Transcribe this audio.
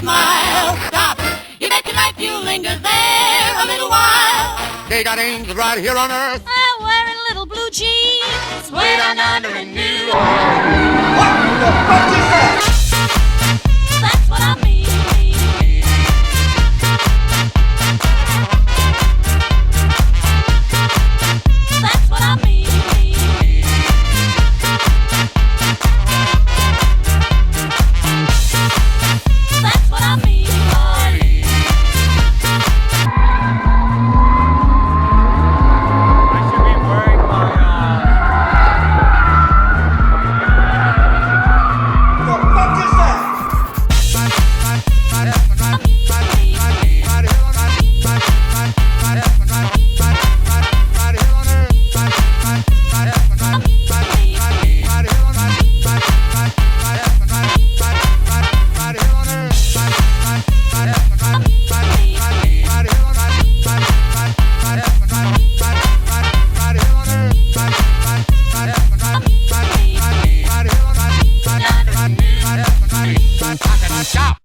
smile. Stop. You bet your life you'll linger there a little while. They got angels right here on earth. I'm wearing little blue jeans. Way down under in New What the fuck is that? That's what I mean. That's what I mean. That's what I mean. I should be wearing my The fuck is that? Stop.